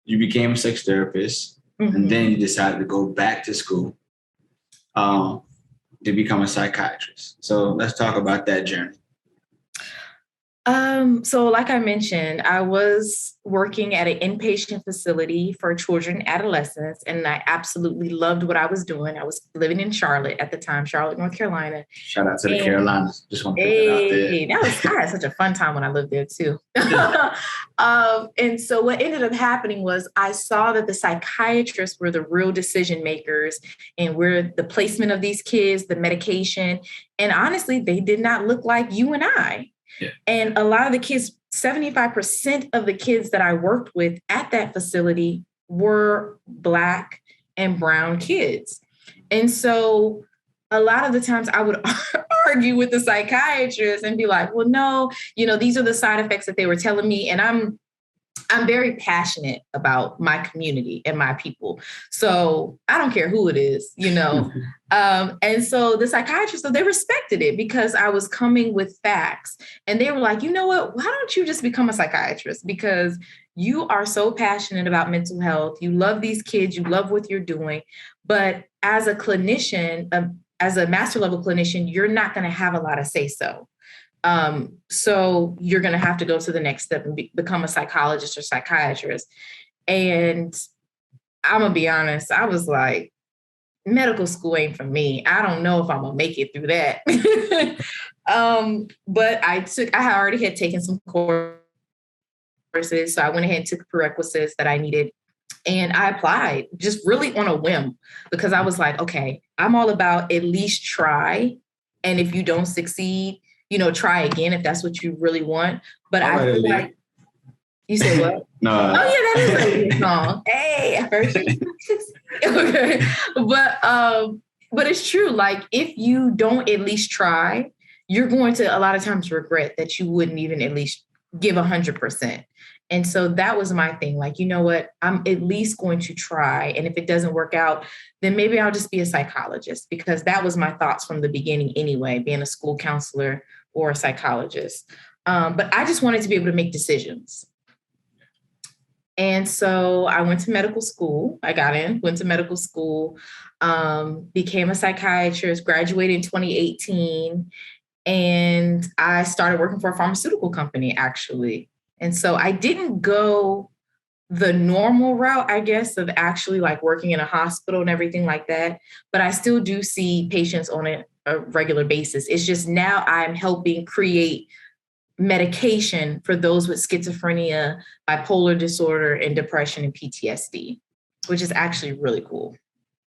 you became a sex therapist, and then you decided to go back to school to become a psychiatrist. So let's talk about that journey. So like I mentioned, I was working at an inpatient facility for children and adolescents, and I absolutely loved what I was doing. I was living in Charlotte at the time, Charlotte, North Carolina. Shout out to the Carolinas. Just want to put that out there. I had such a fun time when I lived there too. And so what ended up happening was I saw that the psychiatrists were the real decision makers, and we're the placement of these kids, the medication. And honestly, they did not look like you and I. Yeah. And a lot of the kids, 75% of the kids that I worked with at that facility were Black and brown kids. And so a lot of the times I would argue with the psychiatrist and be like, well, no, these are the side effects that they were telling me. And I'm very passionate about my community and my people. So I don't care who it is, And so the psychiatrists, they respected it because I was coming with facts. And they were like, you know what? Why don't you just become a psychiatrist? Because you are so passionate about mental health. You love these kids. You love what you're doing. But as a clinician, as a master level clinician, you're not going to have a lot of say so. So you're going to have to go to the next step and become a psychologist or psychiatrist. And I'm going to be honest, I was like, medical school ain't for me. I don't know if I'm going to make it through that. But I already had taken some courses. So I went ahead and took prerequisites that I needed. And I applied just really on a whim because I was like, okay, I'm all about at least try. And if you don't succeed, try again if that's what you really want. But I feel like you said what? No. Oh yeah, that is a song. Hey, I heard you. Okay, but it's true. Like if you don't at least try, you're going to a lot of times regret that you wouldn't even at least give 100%. And so that was my thing. Like, you know what? I'm at least going to try. And if it doesn't work out, then maybe I'll just be a psychologist, because that was my thoughts from the beginning anyway, being a school counselor or a psychologist. But I just wanted to be able to make decisions. And so I went to medical school. I went to medical school, became a psychiatrist, graduated in 2018. And I started working for a pharmaceutical company, actually. And so I didn't go the normal route, I guess, of actually like working in a hospital and everything like that. But I still do see patients on a regular basis. It's just now I'm helping create medication for those with schizophrenia, bipolar disorder, and depression and PTSD, which is actually really cool.